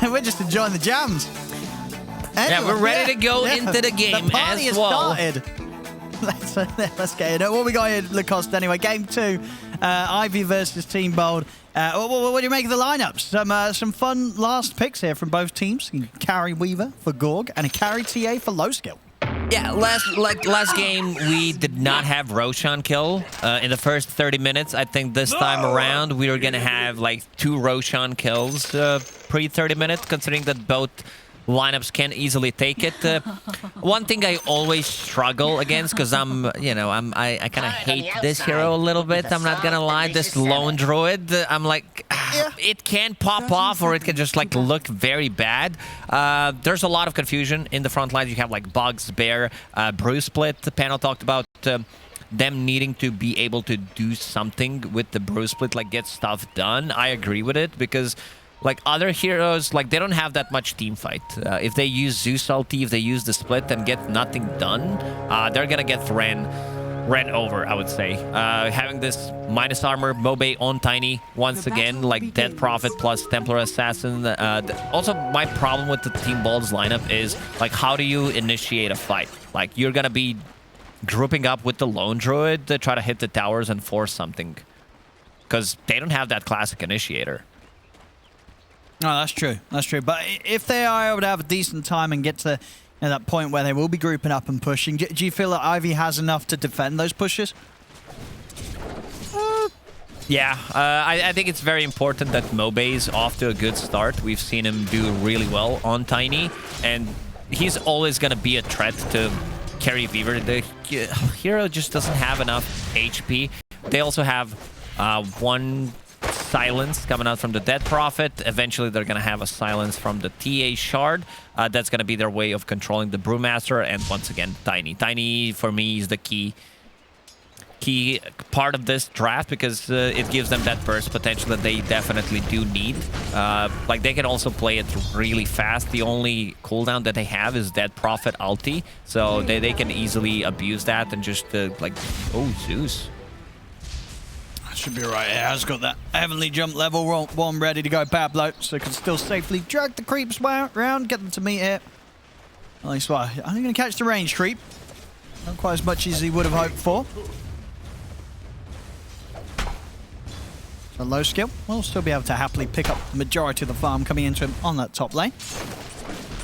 We're just enjoying the jams. Anyway, yeah, we're ready to go into the game the party as has well. Started. Let's get it. What we got here, Lacoste, anyway? Game 2, Ivy versus Team Bold. What do you make of the lineups? Some fun last picks here from both teams. Carry Weaver for Gorg and a carry TA for low skill. Yeah, last game, we did not have Roshan kill in the first 30 minutes. I think this time around, we were going to have like 2 Roshan kills pre-30 minutes, considering that both lineups can easily take it. One thing I always struggle against, because I kind of hate this hero a little bit. I'm not gonna lie, this lone druid. I'm like, it can pop off, or it can just like look very bad. There's a lot of confusion in the front lines. You have like Bugs, Bear, Bruce Split. The panel talked about them needing to be able to do something with the Bruce Split, like get stuff done. I agree with it, because like other heroes, like they don't have that much team fight. If they use Zeus ulti, if they use the split and get nothing done, they're gonna get ran over, I would say. Having this minus armor Mobe on Tiny once again, like Dead Prophet plus Templar Assassin. Also, my problem with the Team Bold's lineup is like, how do you initiate a fight? Like, you're gonna be grouping up with the lone druid to try to hit the towers and force something, because they don't have that classic initiator. No, that's true. That's true. But if they are able to have a decent time and get to that point where they will be grouping up and pushing, do you feel that Ivy has enough to defend those pushes? Yeah, I think it's very important that Mobe is off to a good start. We've seen him do really well on Tiny, and he's always going to be a threat to carry Weaver. The hero just doesn't have enough HP. They also have one silence coming out from the Dead Prophet. Eventually, they're going to have a silence from the TA Shard. That's going to be their way of controlling the Brewmaster. And once again, Tiny. Tiny, for me, is the key part of this draft, because it gives them that burst potential that they definitely do need. Like, they can also play it really fast. The only cooldown that they have is Dead Prophet ulti. So they can easily abuse that and just, like... Oh, Zeus. Should be right here. Has got that heavenly jump level one ready to go. Pablo, so can still safely drag the creeps around, get them to meet it. At least, well, I'm going to catch the range creep. Not quite as much as he would have hoped for. So low skill will still be able to happily pick up the majority of the farm coming into him on that top lane.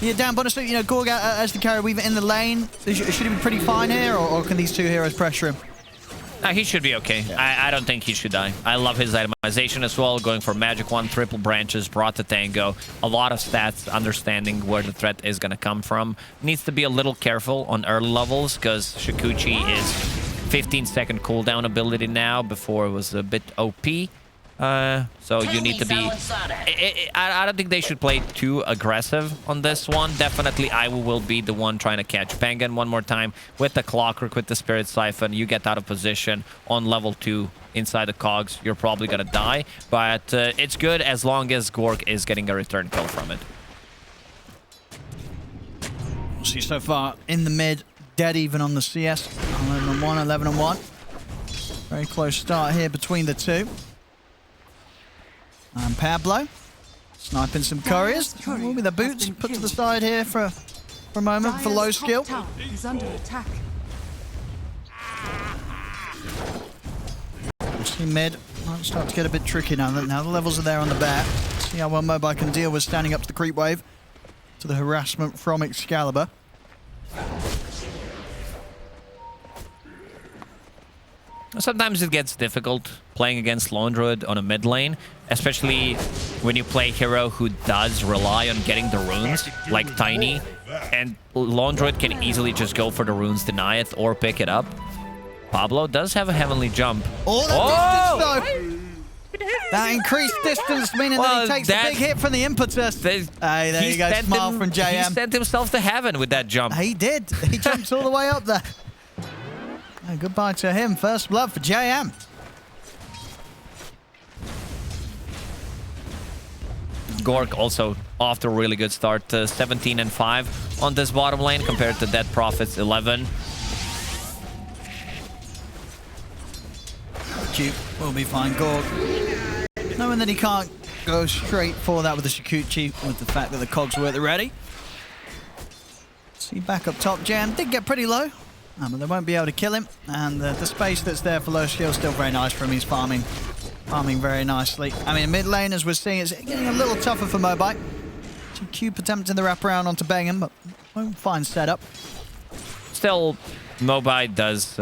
Yeah, Dan Bonus, Gorg as the carry Weaver in the lane. Should he be pretty fine here, or can these two heroes pressure him? He should be okay. Yeah. I don't think he should die. I love his itemization as well, going for Magic 1, triple branches, brought the tango, a lot of stats, understanding where the threat is going to come from. Needs to be a little careful on early levels, because Shikuchi is 15-second cooldown ability now. Before it was a bit OP. So you need to be... I don't think they should play too aggressive on this one. Definitely, I will be the one trying to catch Penguin one more time with the Clockwork, with the Spirit Siphon. You get out of position on level 2 inside the cogs. You're probably going to die. But it's good as long as Gorg is getting a return kill from it. We'll see so far in the mid. Dead even on the CS. 11-1, 11-1. Very close start here between the two. And Pablo sniping some couriers. Will be the boots put to the side here for a moment for low skill. Is under attack. See mid might start to get a bit tricky now. Now the levels are there on the back. See how well Mobile can deal with standing up to the creep wave, to the harassment from Excalibur. Sometimes it gets difficult playing against Lone Druid on a mid lane, especially when you play a hero who does rely on getting the runes, like Tiny, and Lone Druid can easily just go for the runes, deny it, or pick it up. Pablo does have a heavenly jump. Oh, that distance, though! That increased distance, meaning that he takes a big hit from the impetus. Hey, there you go, smile from JM. He sent himself to heaven with that jump. He did. He jumped all the way up there. Oh, goodbye to him. First blood for JM. Gorg also off to a really good start. 17 and 5 on this bottom lane compared to Dead Prophet's 11. Duke will be fine. Gorg knowing that he can't go straight for that with the Shikuchi, with the fact that the cogs were at the ready. See, back up top, Jam did get pretty low, but they won't be able to kill him. And the space that's there for low skill is still very nice for him. He's farming very nicely. I mean, mid lane, as we're seeing, it's getting a little tougher for Mobite. Cube attempting the wraparound onto Bengham, but won't find setup. Still, Mobite does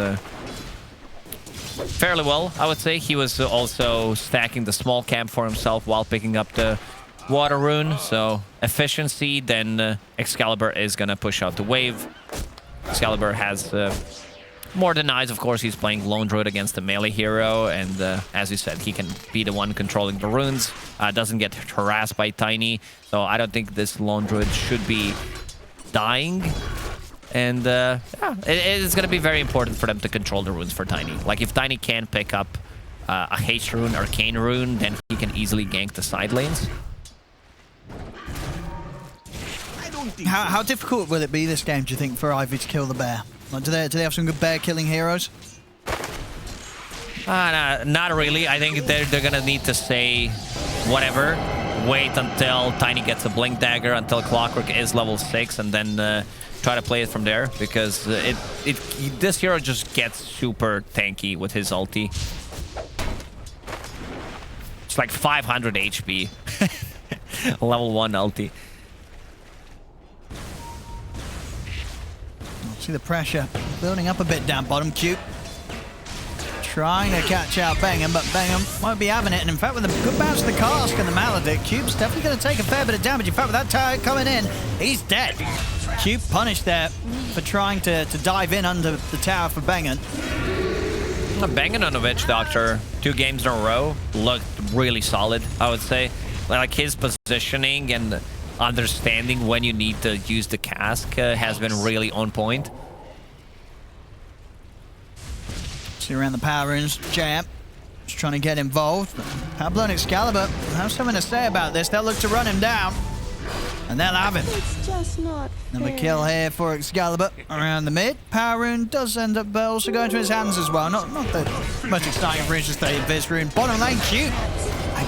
fairly well, I would say. He was also stacking the small camp for himself while picking up the water rune. So efficiency, then Excalibur is going to push out the wave. Excalibur has more denies, of course. He's playing Lone Druid against a melee hero, and as you said, he can be the one controlling the runes. Doesn't get harassed by Tiny, so I don't think this Lone Druid should be dying. And yeah, it is going to be very important for them to control the runes for Tiny. Like, if Tiny can pick up a haste rune, arcane rune, then he can easily gank the side lanes. How difficult will it be this game, do you think, for Ivy to kill the bear? Like, do they have some good bear killing heroes? Not really. I think they're going to need to say whatever. Wait until Tiny gets a Blink Dagger, until Clockwork is level 6, and then try to play it from there, because this hero just gets super tanky with his ulti. It's like 500 HP. Level 1 ulti. See the pressure building up a bit down bottom. Cube trying to catch out Bengham, but Bengham won't be having it. And in fact, with a good bounce of the cask and the Maledict, Cube's definitely going to take a fair bit of damage. In fact, with that tower coming in, he's dead. Cube punished there for trying to dive in under the tower for Bengham. Bengham on a Witch Doctor 2 games in a row looked really solid, I would say. Like, his positioning and understanding when you need to use the cask has been really on point. See around the power runes, Jam just trying to get involved. Pablo and Excalibur have something to say about this. They'll look to run him down, and they'll have him. It's just not Another fair. kill here for Excalibur around the mid. Power rune does end up also going to his hands as well. Not the most exciting for instance, the Viz rune. Bottom lane, Cube.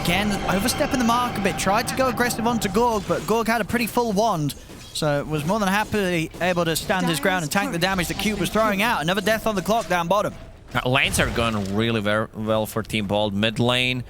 Again, overstepping the mark a bit. Tried to go aggressive onto Gorg, but Gorg had a pretty full wand. So was more than happily able to stand his ground and tank the damage that Cube was throwing out. Another death on the clock down bottom. Lanes are going really very well for Team Bold. Mid lane,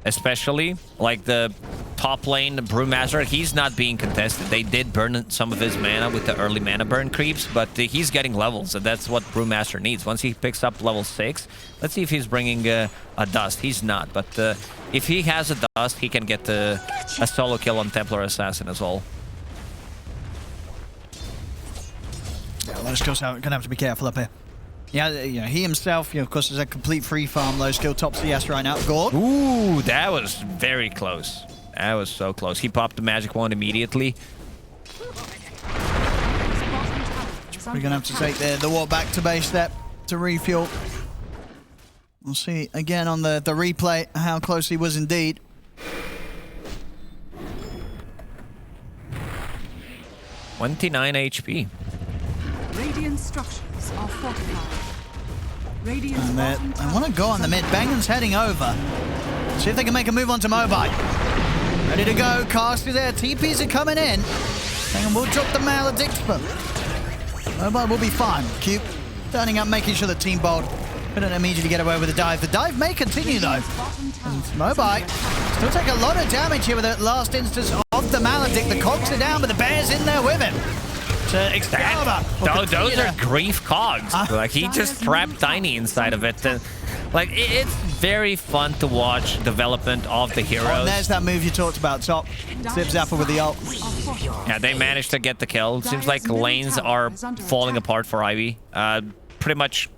especially. Like the top lane, Brewmaster, he's not being contested. They did burn some of his mana with the early mana burn creeps, but he's getting levels, and that's what Brewmaster needs. Once he picks up level 6, let's see if he's bringing a Dust. He's not, but if he has a Dust, he can get a solo kill on Templar Assassin as well. Yeah, Low Skill's gonna have to be careful up here. Yeah, he himself, of course, is a complete free farm Low Skill top CS right now. Gorg. Ooh, that was very close. That was so close. He popped the magic wand immediately. We're gonna have to take the walk back to base step to refuel. We'll see again on the replay how close he was indeed. $29 HP. Radiant structures are fortified. Radiant's And bottom I tower want to go on the mid. Bangham's heading over. See if they can make a move onto Mobite. Ready to go. Cast is there. TPs are coming in. Bangham will drop the Maledict, but Mobite will be fine. Cube turning up, making sure the Team Bold couldn't immediately get away with the dive. The dive may continue though. bottom tower. Mobite still take a lot of damage here with the last instance of the Maledict. The cogs are down, but the bear's in there with him. To Excalibur. Those are grief cogs. Like, he just trapped Tiny inside of it. Like, it's very fun to watch development of the heroes. And there's that move you talked about, top. Zip Zapper with the ult. Yeah, they managed to get the kill. Seems like lanes are falling apart for Ivy. Pretty much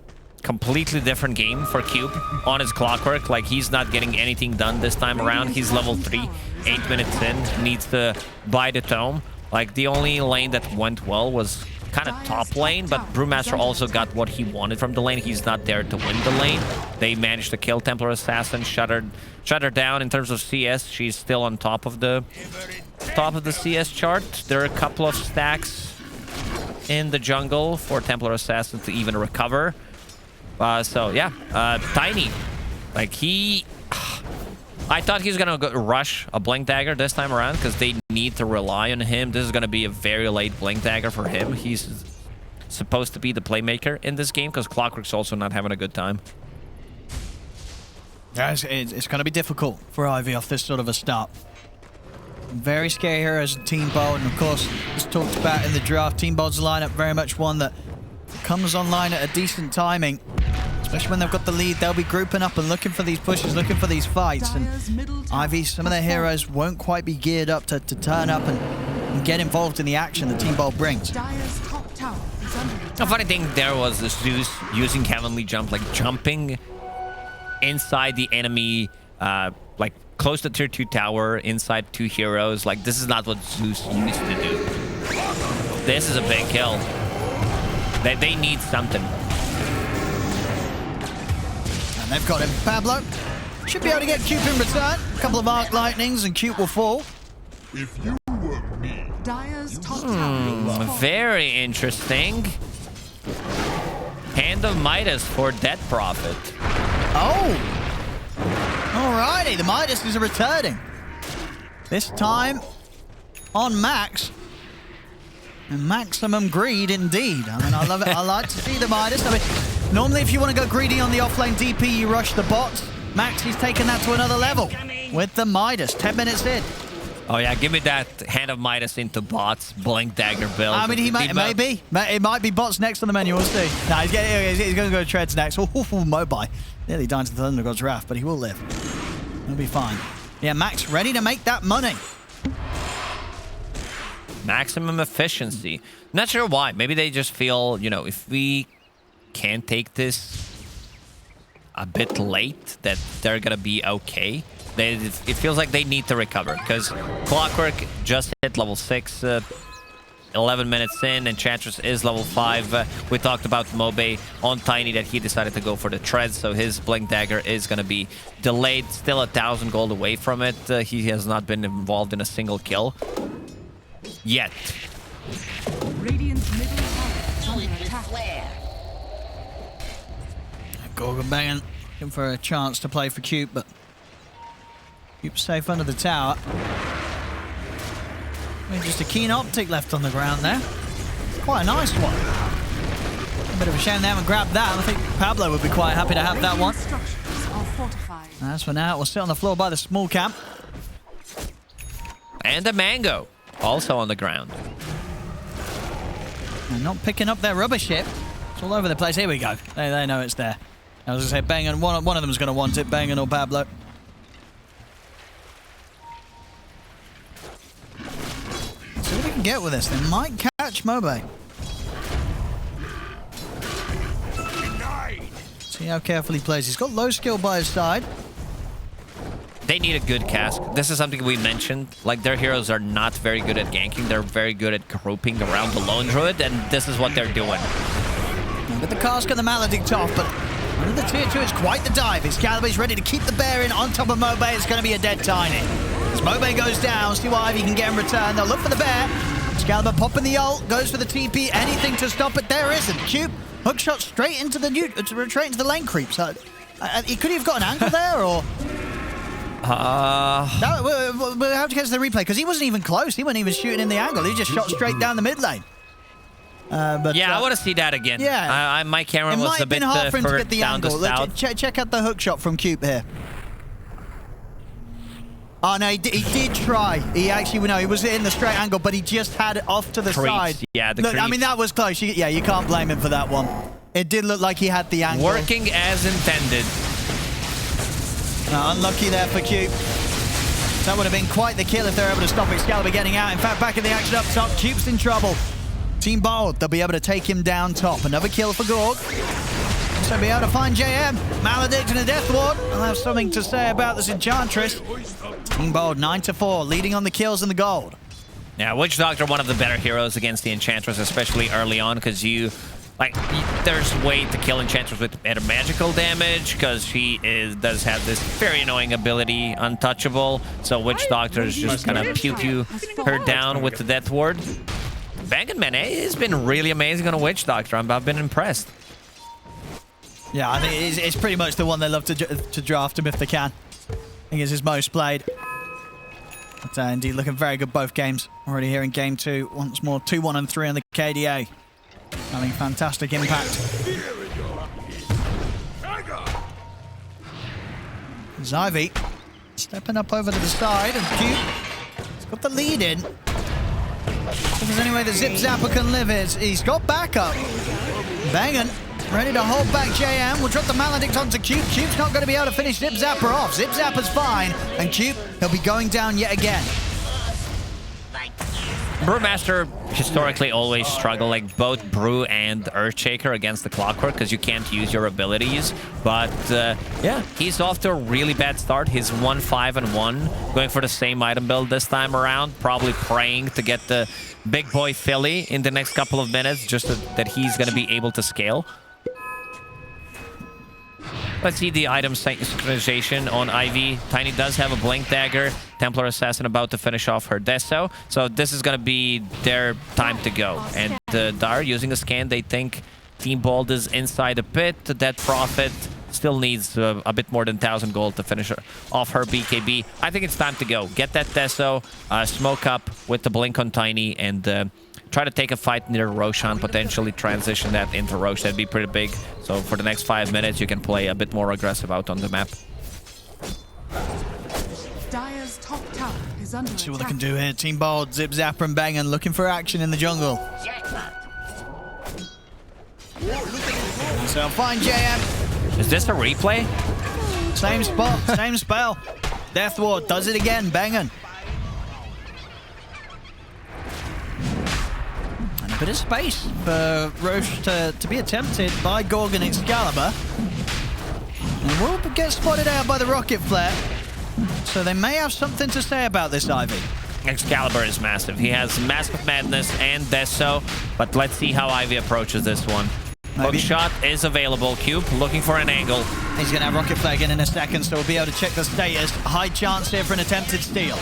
completely different game for Cube on his Clockwork. Like, he's not getting anything done this time around. He's level 3, 8 minutes in, needs to buy the tome. Like, the only lane that went well was kind of top lane, but Brewmaster also got what he wanted from the lane. He's not there to win the lane. They managed to kill Templar Assassin, shut her down in terms of CS. She's still on top of the CS chart. There are a couple of stacks in the jungle for Templar Assassin to even recover. So yeah, Tiny, like, he I thought he was going to rush a Blink Dagger this time around because they need to rely on him. This is going to be a very late Blink Dagger for him. He's supposed to be the playmaker in this game because Clockwork's also not having a good time. Yeah, it's going to be difficult for Ivy off this sort of a start. Very scary here as a Team Bold, and of course, as talked about in the draft, Team Bold's lineup very much one that comes online at a decent timing. Especially when they've got the lead, they'll be grouping up and looking for these pushes, looking for these fights. And Ivy, some of their heroes won't quite be geared up to turn up and get involved in the action that Team Bold brings. The funny thing there was the Zeus using Heavenly Jump, like jumping inside the enemy, like close to tier 2 tower, inside 2 heroes. Like, this is not what Zeus used to do. This is a big kill. They need something. And they've got him. Pablo should be able to get Cube in return. A couple of Arc Lightnings and Cube will fall. If you were me, Dire's top tower. Very interesting. Hand of Midas for Death Prophet. Oh! Alrighty, the Midas is returning. This time on Max. And maximum greed indeed. I mean, I love it. I like to see the Midas. I mean, normally if you want to go greedy on the offlane DP, you rush the bots. Max, he's taken that to another level with the Midas. 10 minutes in. Oh yeah, give me that Hand of Midas into bots, Blink Dagger build. I mean, it might be bots next on the menu. We'll see. No, he's going to go Treads next. Oh, Mobai. Nearly died to the Thunder God's Wrath, but he will live. He'll be fine. Yeah, Max ready to make that money. Maximum efficiency. Not sure why. Maybe they just feel, you know, if we can't take this a bit late, that they're going to be okay. It feels like they need to recover because Clockwork just hit level 6, 11 minutes in, Enchantress is level 5. We talked about Mobe on Tiny that he decided to go for the Treads, so his Blink Dagger is going to be delayed. Still 1,000 gold away from it. He has not been involved in a single kill yet. Radiant's middle tower is under attack. Gorgon banging, looking for a chance to play for Cube, but Cube's safe under the tower. I mean, just a keen optic left on the ground there. Quite a nice one. A bit of a shame they haven't grabbed that. I think Pablo would be quite happy to have that one. Structures are fortified. As for now, we'll sit on the floor by the small camp. And a Mango also on the ground. And not picking up their rubbish hit. It's all over the place. Here we go. They know it's there. I was going to say, Bengen, one of them's going to want it, Bengen or Pablo. See what they can get with this. They might catch Mobe. See how carefully he plays. He's got low skill by his side. They need a good cask. This is something we mentioned. Like, their heroes are not very good at ganking. They're very good at grouping around the Lone Druid, and this is what they're doing. With the cask and the Maledict off, but under the tier 2, it's quite the dive. Excalibur's ready to keep the bear in on top of Mobe. It's going to be a dead Tiny. As Mobe goes down, see what Ivy can get in return. They'll look for the bear. Excalibur popping the ult, goes for the TP. Anything to stop it. There isn't. Cube, hookshot straight into the straight into the lane creep. So he could have got an angle there, or no, we'll have to catch the replay because he wasn't even close. He wasn't even shooting in the angle. He just shot straight down the mid lane. But yeah, I want to see that again. Yeah, my camera it was might a have bit been hard for him to get the down angle. to south. Check out the hookshot from Cube here. Oh no, he did try. He actually, no, he was in the straight angle, but he just had it off to the Creeps. side. Yeah, the Look, I creeps. mean, that was close. You can't blame him for that one. It did look like he had the angle. Working as intended. Unlucky there for Cube. That would have been quite the kill if they're able to stop Excalibur getting out. In fact, back in the action up top, Cube's in trouble. Team Bold, they'll be able to take him down top. Another kill for Gorg. So be able to find JM. Maledict and a Death Ward. I'll have something to say about this Enchantress. Team Bold, 9-4, leading on the kills and the gold. Yeah, Witch Doctor, one of the better heroes against the Enchantress, especially early on, because there's way to kill Enchantress with better magical damage, because she does have this very annoying ability, Untouchable. So Witch Doctor is just kind of pew-pew her down with the Death Ward. Bangan Mane has been really amazing on a Witch Doctor. I've been impressed. Yeah, I think it's pretty much the one they love to draft him if they can. I think it's his most played. But indeed, looking very good both games. Already here in game 2. Once more, 2-1 and 3 on the KDA. Having fantastic impact. Ivy stepping up over to the side, and Cube has got the lead in. If there's any way that Zip Zapper can live it, he's got backup. Bangin', ready to hold back JM. We'll drop the Maledict onto Cube. Cube's not going to be able to finish Zip Zapper off. Zip Zapper's fine, and Cube, he'll be going down yet again. Brewmaster historically always struggle, like both Brew and Earthshaker against the Clockwork, because you can't use your abilities. But yeah, he's off to a really bad start. He's 1-5-1, going for the same item build this time around, probably praying to get the big boy Philly in the next couple of minutes, just that he's going to be able to scale. Let's see the item synchronization on Ivy. Tiny does have a Blink Dagger. Templar Assassin about to finish off her Deso. So this is going to be their time to go. And Dar using a scan, they think Team Bold is inside the pit. That Prophet still needs a bit more than 1,000 gold to finish off her BKB. I think it's time to go. Get that Deso, smoke up with the Blink on Tiny, and try to take a fight near Roshan, potentially transition that into Roche. That'd be pretty big. So for the next 5 minutes, you can play a bit more aggressive out on the map. Dire's top tower is under See what they attack. can do here. Team Bold, Zip Zapper and Bangin' looking for action in the jungle. So find JM. Is this a replay? Same spot, same spell. Death Ward does it again, Bangin'. And a bit of space for Roche to be attempted by Gorgon Excalibur. And will get spotted out by the Rocket Flare. So they may have something to say about this, Ivy. Excalibur is massive. He has Mask of Madness and Deso, but let's see how Ivy approaches this one. Hook shot is available. Cube looking for an angle. He's going to have Rocket Flare again in a second, so we'll be able to check the status. High chance here for an attempted steal.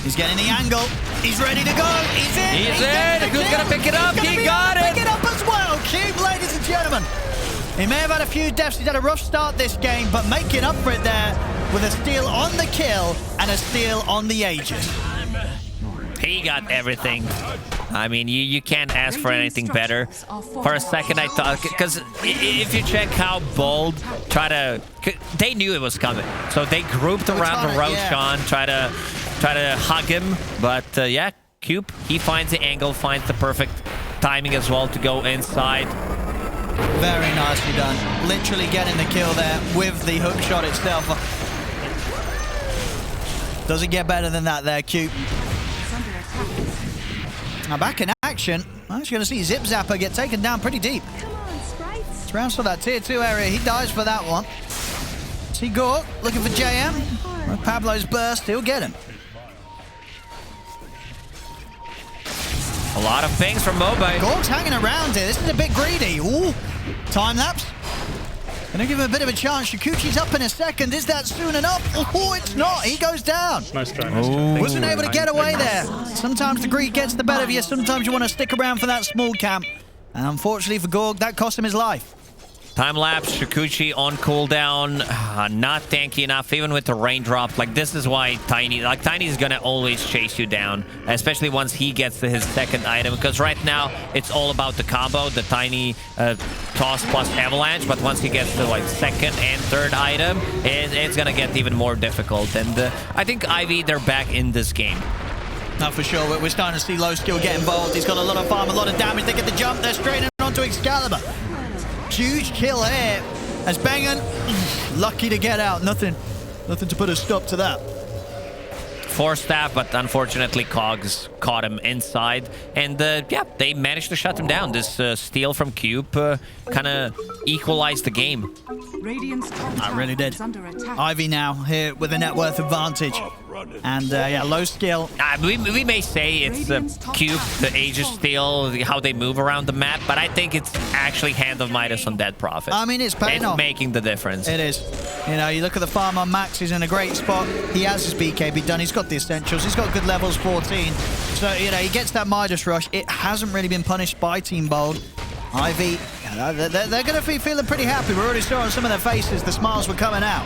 He's getting the angle. He's ready to go. He's in. He's in. Who's going to pick it up? He got it. Pick it up as well. Cube, ladies and gentlemen. He may have had a few deaths. He's had a rough start this game, but making up for it there with a steal on the kill and a steal on the Aegis. He got everything. I mean, you can't ask for anything better. For a second, I thought, because if you check how Bold try to, they knew it was coming, so they grouped around the Roshan, try to hug him. But yeah, Cube, he finds the angle, finds the perfect timing as well to go inside. Very nicely done. Literally getting the kill there with the hook shot itself. Doesn't get better than that there, Cube. Now back in action. I'm just going to see Zip Zapper get taken down pretty deep. It's rounds for that tier 2 area. He dies for that one. See Gork looking for JM. With Pablo's burst, he'll get him. A lot of things from Mobile. Gork's hanging around here. This is a bit greedy. Ooh, time lapse. Gonna give him a bit of a chance. Shikuchi's up in a second. Is that soon enough? Oh, it's not. He goes down. Nice try, nice try. Wasn't able to get away there. Sometimes the greed gets the better of you. Sometimes you want to stick around for that small camp. And unfortunately for Gorg, that cost him his life. Time lapse, Shikuchi on cooldown, not tanky enough, even with the raindrop. Like, this is why Tiny's gonna always chase you down, especially once he gets to his second item, because right now it's all about the combo, the Tiny toss plus avalanche, but once he gets to like second and third item, it's gonna get even more difficult. And I think Ivy, they're back in this game. Not for sure, we're starting to see low skill get involved. He's got a lot of farm, a lot of damage. They get the jump, they're straight in onto Excalibur. Huge kill here as Bangin', lucky to get out. Nothing to put a stop to that. 4 staff, but unfortunately Cogs caught him inside. And yeah, they managed to shut him down. This steal from Cube kind of equalized the game. Radiant's top I tower really did. is under attack. Ivy now here with a net worth advantage. And yeah, low skill. We may say it's Cube, the Aegis steal, how they move around the map, but I think it's actually Hand of Midas on Dead Prophet. I mean, it's paying off. It's making the difference. It is. You know, you look at the farm on Max, he's in a great spot. He has his BKB done. He's got the essentials. He's got good levels, 14. So, you know, he gets that Midas rush. It hasn't really been punished by Team Bold. Ivy, they're going to be feeling pretty happy. We already saw on some of their faces the smiles were coming out.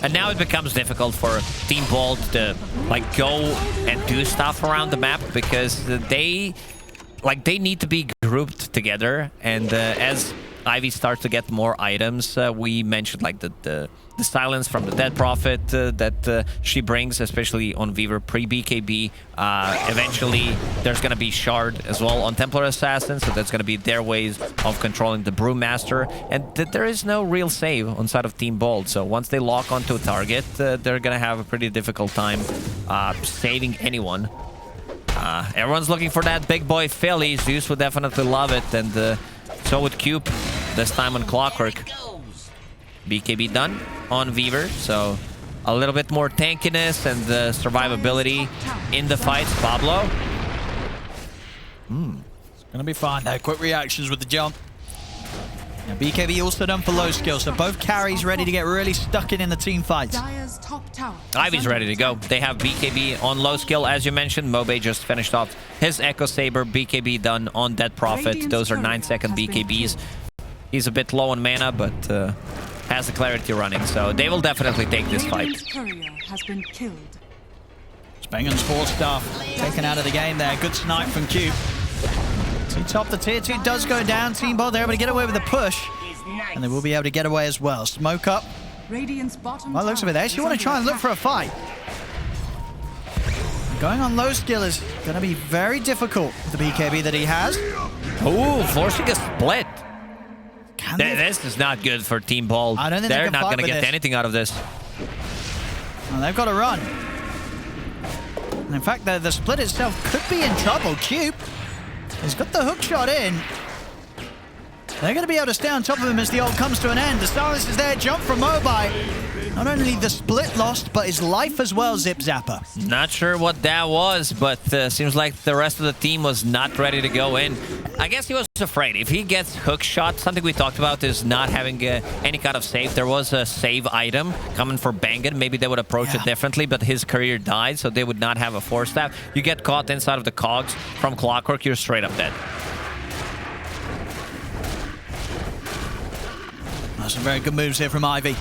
And now it becomes difficult for Team Bold to like go and do stuff around the map because they need to be grouped together. And as Ivy starts to get more items, we mentioned like the silence from the Dead Prophet that she brings, especially on Weaver pre-BKB. Eventually, there's going to be Shard as well on Templar Assassin, so that's going to be their ways of controlling the Brewmaster. And there is no real save on side of Team Bold, so once they lock onto a target, they're going to have a pretty difficult time saving anyone. Everyone's looking for that big boy Philly. Zeus would definitely love it, and so would Cube, this time on Clockwork. BKB done on Weaver, so a little bit more tankiness and survivability in the fights. Pablo. It's going to be fine there. Quick reactions with the jump. Now, BKB also done for low skill, so both carries ready to get really stuck in the team fights. Dire's top tower. Ivy's ready to go. They have BKB on low skill, as you mentioned. Mobe just finished off his Echo Saber. BKB done on Dead Prophet. Those are 9-second BKBs. He's a bit low on mana, but has the clarity running, so they will definitely take this fight. Courier has been killed. Spengen's 4-staff taken out of the game there. Good snipe from Cube. So top the tier 2 does go down. Team Bold, they're able to get away with the push. And they will be able to get away as well. Smoke up. Radiant's bottom Well, looks of it, they actually want to try and look for a fight. Going on low skill is going to be very difficult with the BKB that he has. Ooh, forcing a split. Can they? This is not good for Team Bold. I don't think they're they can not fight going to with get this. anything out of this. Well, they've got to run. And in fact, the split itself could be in trouble. Cube has got the hook shot in. They're going to be able to stay on top of him as the ult comes to an end. The silence is there. Jump from Mobi. Not only the split lost, but his life as well, Zip Zapper. Not sure what that was, but seems like the rest of the team was not ready to go in. I guess he was afraid. If he gets hook shot, something we talked about is not having any kind of save. There was a save item coming for Bangin. Maybe they would approach it differently, but his career died, so they would not have a 4-staff. You get caught inside of the cogs from Clockwork, you're straight up dead. Some very good moves here from Ivy.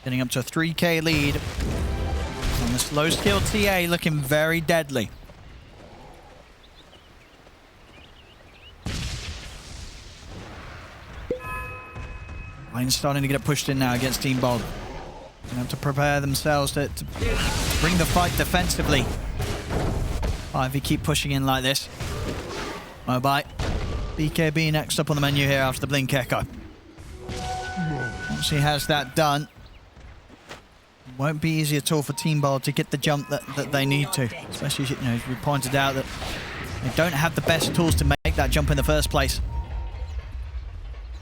Getting up to a 3k lead. On this low skill TA looking very deadly. Line's starting to get pushed in now against Team Bold. They have to prepare themselves to bring the fight defensively. Ivy keep pushing in like this. Mobi. BKB next up on the menu here after the Blink Echo. Once he has that done, won't be easy at all for Team Bold to get the jump that they need to. Especially, you know, as we pointed out that they don't have the best tools to make that jump in the first place.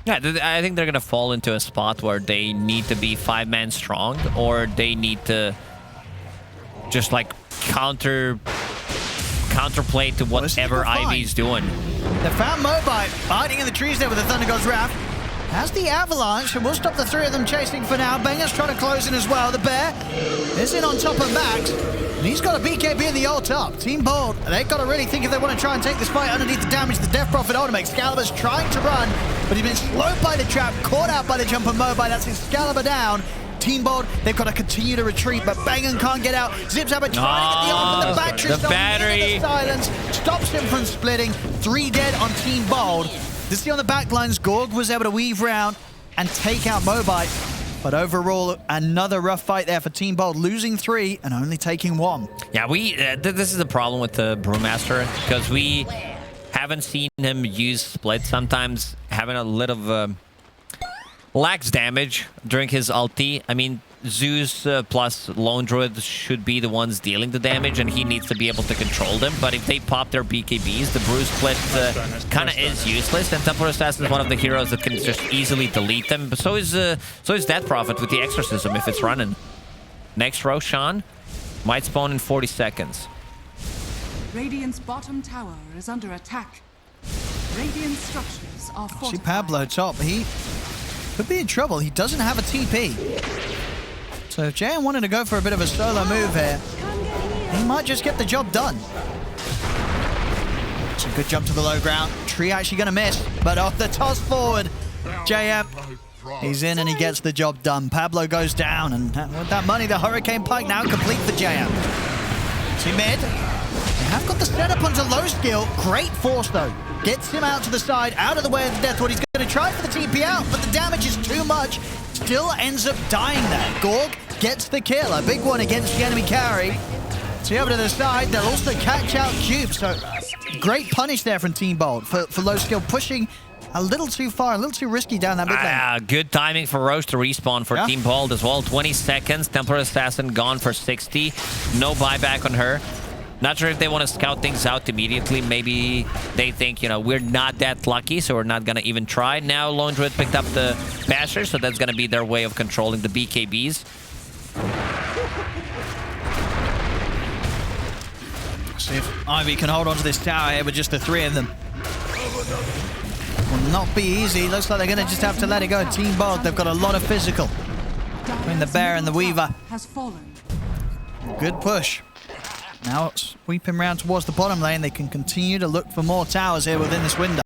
Yeah, I think they're going to fall into a spot where they need to be 5-man strong, or they need to just like counterplay to whatever Ivy's doing. They found Mobi hiding in the trees there with the Thunder God's Wrath. Has the Avalanche, and we'll stop the 3 of them chasing for now. Banger's trying to close in as well. The Bear is in on top of Max, and he's got a BKB in the ult up. Team Bold, they've got to really think if they want to try and take this fight underneath the damage the Death Prophet ultimate. Excalibur's trying to run, but he's been slowed by the trap, caught out by the jump of Mobi. That's Excalibur down. Team Bold, they've got to continue to retreat, but Bangan can't get out. Zip Zapper trying to get the ult, but the battery's the silence stops him from splitting. 3 dead on Team Bold. This is on the backlines. Gorg was able to weave round and take out Mobi. But overall, another rough fight there for Team Bold, losing 3 and only taking 1. Yeah, this is the problem with the Brewmaster, because we haven't seen him use split. Sometimes having a little lacks damage during his ulti. I mean, Zeus plus Lone Druid should be the ones dealing the damage, and he needs to be able to control them. But if they pop their BKBs, the Brew split kind of is useless. And Templar Assassin is one of the heroes that can just easily delete them. But so is Death Prophet with the Exorcism if it's running. Next Roshan might spawn in 40 seconds. Radiant's bottom tower is under attack. Radiant structures are fortified. See Pablo top. He could be in trouble. He doesn't have a TP. So if JM wanted to go for a bit of a solo move here, he might just get the job done. It's a good jump to the low ground. Tree actually going to miss, but off the toss forward, JM He's in and he gets the job done. Pablo goes down, and with that money, the Hurricane Pike now complete for JM. See mid. They have got the setup onto low skill. Great force though. Gets him out to the side, out of the way of the Death Ward. He's going to try for the TP out, but the damage is too much. Still ends up dying there. Gorg gets the kill. A big one against the enemy carry. See over to the side. They'll also catch out Cube. So great punish there from Team Bold for low skill, pushing a little too far, a little too risky down that mid lane. Good timing for Roche to respawn for Team Bold as well. 20 seconds. Templar Assassin gone for 60. No buyback on her. Not sure if they want to scout things out immediately. Maybe they think, you know, we're not that lucky, so we're not going to even try. Now Lone Druid picked up the Basher, so that's going to be their way of controlling the BKBs. See if Ivy can hold on to this tower here with just the three of them. Will not be easy. Looks like they're going to just have to let it go. Team Bold, they've got a lot of physical between the Bear and the Weaver. Good push. Now sweeping round towards the bottom lane. They can continue to look for more towers here within this window.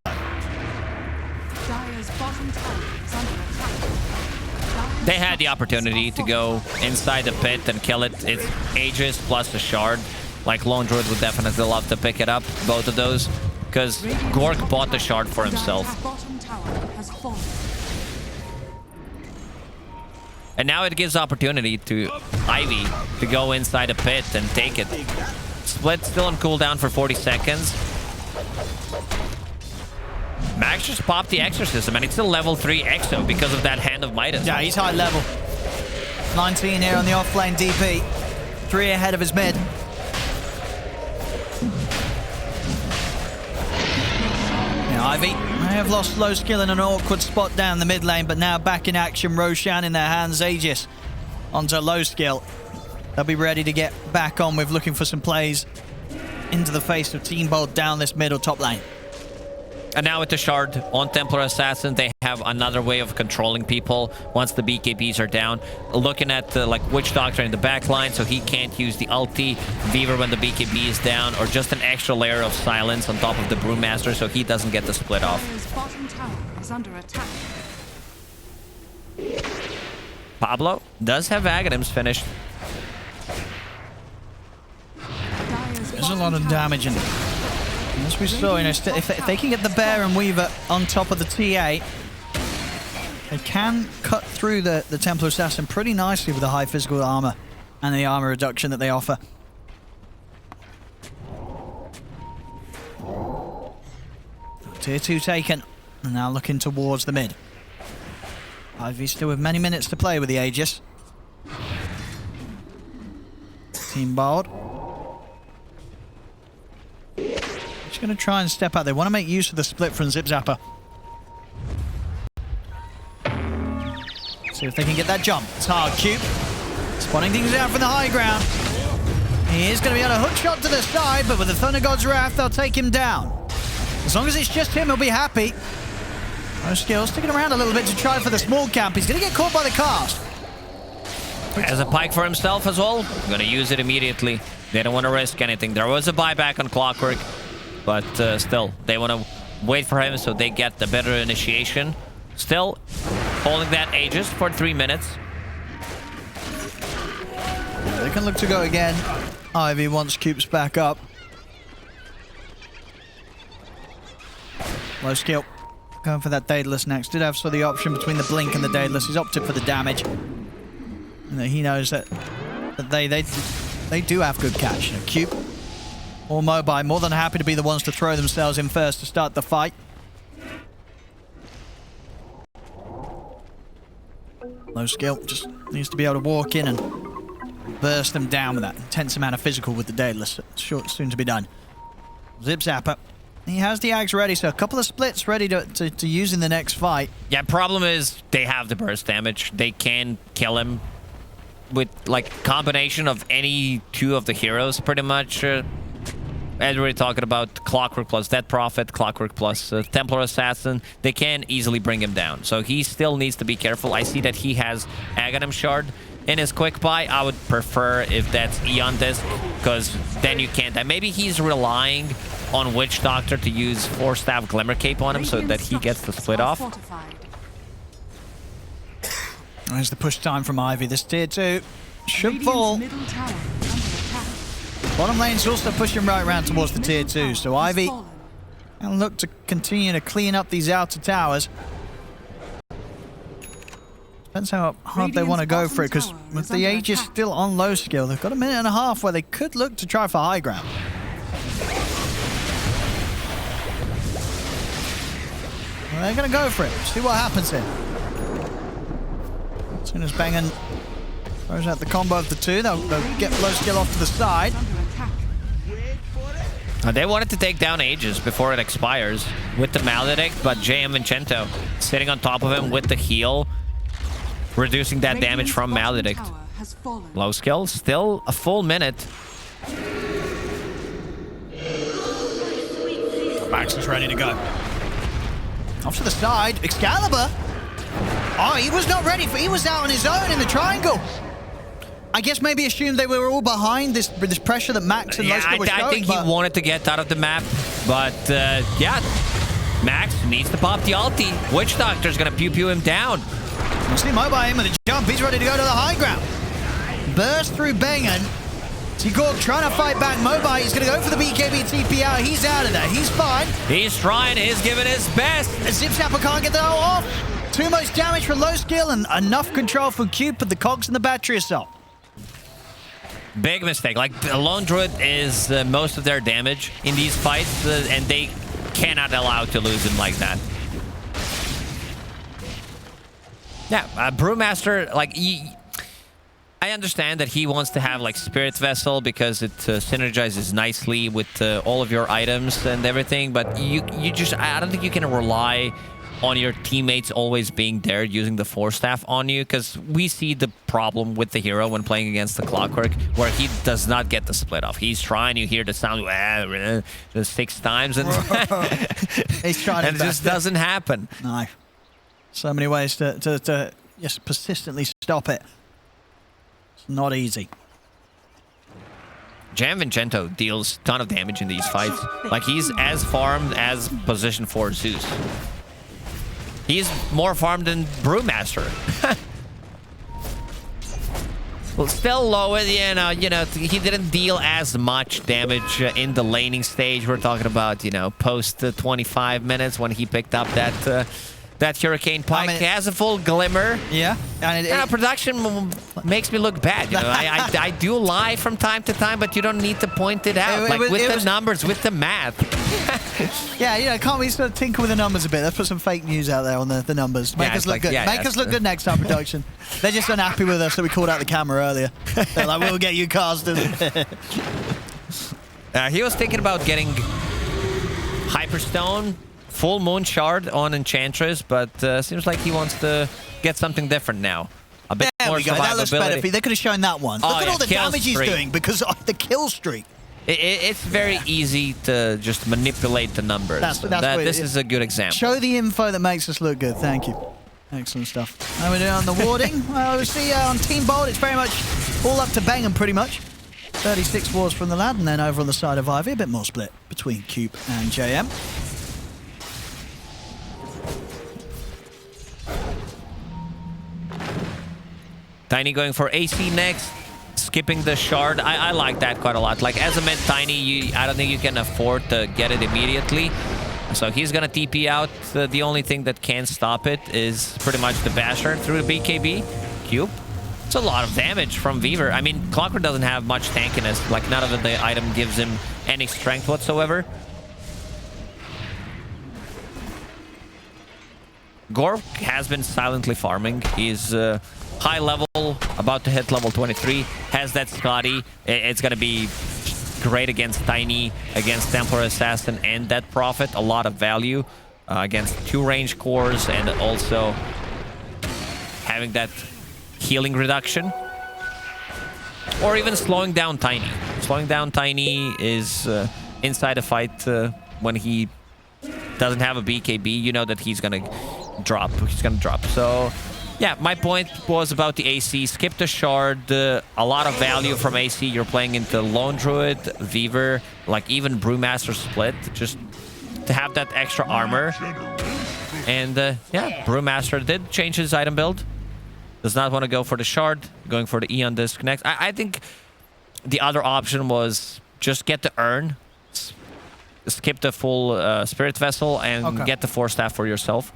They had the opportunity to go inside the pit and kill it. It's Aegis plus a shard. Like Lone Druid would definitely love to pick it up, both of those, because Gork bought the shard for himself. And now it gives opportunity to Ivy to go inside a pit and take it. Split still on cooldown for 40 seconds. Max just popped the Exorcism, and it's still level 3 Exo because of that Hand of Midas. Yeah, he's high level. 19 here on the off-lane DP. 3 ahead of his mid. Ivy may have lost low skill in an awkward spot down the mid lane, but now back in action. Roshan in their hands. Aegis onto low skill. They'll be ready to get back on with looking for some plays into the face of Team Bold down this middle top lane. And now with the shard on Templar Assassin, they have another way of controlling people once the BKBs are down. Looking at like Witch Doctor in the back line, so he can't use the ulti. Weaver when the BKB is down, or just an extra layer of silence on top of the Brewmaster, so he doesn't get the split off. Bottom tower is under attack. Pablo does have Aghanims finished. There's a lot of damage in it. As we saw, you know, if they can get the Bear and Weaver on top of the T8, they can cut through the Templar Assassin pretty nicely with the high physical armor and the armor reduction that they offer. Tier 2 taken, and now looking towards the mid. Ivy still with many minutes to play with the Aegis. Team Bold. Just going to try and step out. They want to make use of the split from Zip Zapper. See if they can get that jump. It's hard. Cube spotting things out from the high ground. He is going to be on a hook shot to the side, but with the Thunder God's Wrath, they'll take him down. As long as it's just him, he'll be happy. No skill, sticking around a little bit to try for the small camp. He's going to get caught by the cast. Has a pike for himself as well. Going to use it immediately. They don't want to risk anything. There was a buyback on Clockwork, but still, they want to wait for him so they get the better initiation. Still holding that Aegis for 3 minutes. They can look to go again. Ivy wants Cubes back up. Low skill. Going for that Daedalus next. Did have the option between the Blink and the Daedalus. He's opted for the damage. And he knows that they do have good catch. You know, Cube or Mobile more than happy to be the ones to throw themselves in first to start the fight. Low skill. Just needs to be able to walk in and burst them down with that intense amount of physical with the Daedalus. Soon to be done. Zip Zapper. He has the Axe ready, so a couple of splits ready to use in the next fight. Yeah, problem is they have the burst damage. They can kill him with like combination of any two of the heroes pretty much. As we're talking about Clockwork plus Death Prophet, Clockwork plus Templar Assassin, they can easily bring him down. So he still needs to be careful. I see that he has Aghanim Shard in his quick buy. I would prefer if that's Eon Disc, because then you can't. And maybe he's relying on Witch Doctor to use 4-staff Glimmer Cape on him so that he gets the split off. There's the push time from Ivy. This tier 2 should fall. Radiant's middle tower is under attack. Bottom lane's also pushing right around towards the tier 2. So Ivy can look to continue to clean up these outer towers. Depends how hard they want to go for it, because with the Aegis still on low skill, they've got a minute and a half where they could look to try for high ground. Well, they're going to go for it. See what happens here. As soon as Bengen throws out the combo of the two, they'll get low skill off to the side. They wanted to take down Aegis before it expires with the Maledict, but JM Vincento sitting on top of him with the heal, reducing that damage from Maledict. Low skill, still a full minute. Max is ready to go. Off to the side, Excalibur. Oh, he was not ready. He was out on his own in the triangle. I guess maybe assumed they were all behind this pressure that Max and Low were showing. I think he wanted to get out of the map, but yeah, Max needs to pop the ulti. Witch Doctor's gonna pew him down. You see Mobile in with a jump. He's ready to go to the high ground. Burst through Bengen. T-Gorg trying to fight back Mobile. He's going to go for the BKB TP out. He's out of there. He's fine. He's trying. He's giving his best. Zip Snapper can't get that off. Too much damage from low skill and enough control from Cube, but the cogs and the battery assault. Big mistake. Like, the Lone Druid is most of their damage in these fights, and they cannot allow to lose him like that. Yeah, Brewmaster, like, I understand that he wants to have, like, Spirit Vessel because it synergizes nicely with all of your items and everything, but you just, I don't think you can rely on your teammates always being there using the Force Staff on you, because we see the problem with the hero when playing against the Clockwork, where he does not get the split off. He's trying, you hear the sound 6 times, and, He's trying and it just doesn't happen. No. So many ways to just persistently stop it. It's not easy. Jam Vincento deals a ton of damage in these fights. Like, he's as farmed as position 4 Zeus. He's more farmed than Brewmaster. Well, still low, you know, he didn't deal as much damage in the laning stage. We're talking about, post 25 minutes when he picked up that Hurricane Pike. He has a full Glimmer. Yeah. And production makes me look bad. I do lie from time to time, but you don't need to point it out. With the numbers, with the math. Yeah, can't we sort of tinker with the numbers a bit? Let's put some fake news out there on the numbers. Make us look good. Make us look good next time, production. They're just unhappy with us, so we called out the camera earlier. They're like, we'll get you casted. He was thinking about getting Hyperstone, Full Moon Shard on Enchantress, but seems like he wants to get something different now. A bit more survivability. That looks better. They could have shown that one. Look at all the damage he's doing because of the kill streak. It's very easy to just manipulate the numbers. This is a good example. Show the info that makes us look good. Thank you. Excellent stuff. How are we doing on the warding? Well, we see on Team Bold, it's very much all up to Bengen, pretty much. 36 wards from the lad, and then over on the side of Ivy, a bit more split between Cube and JM. Tiny going for AC next, skipping the shard. I like that quite a lot. Like, as a mid Tiny, I don't think you can afford to get it immediately. So he's gonna TP out. The only thing that can stop it is pretty much the Basher through the BKB. Cube. It's a lot of damage from Weaver. I mean, Clockwork doesn't have much tankiness. Like, none of the item gives him any strength whatsoever. Gork has been silently farming. He's high level, about to hit level 23, has that Scotty. It's going to be great against Tiny, against Templar Assassin, and that Prophet. A lot of value against 2 range cores, and also having that healing reduction. Or even slowing down Tiny. Slowing down Tiny is inside a fight when he doesn't have a BKB, you know that he's going to drop. So yeah, my point was about the AC. Skip the shard. A lot of value from AC. You're playing into Lone Druid, Weaver, like even Brewmaster split, just to have that extra armor. And yeah, Brewmaster did change his item build. Does not want to go for the shard, going for the Eon disconnect. I think the other option was just get the urn, skip the full spirit vessel, and get the force staff for yourself.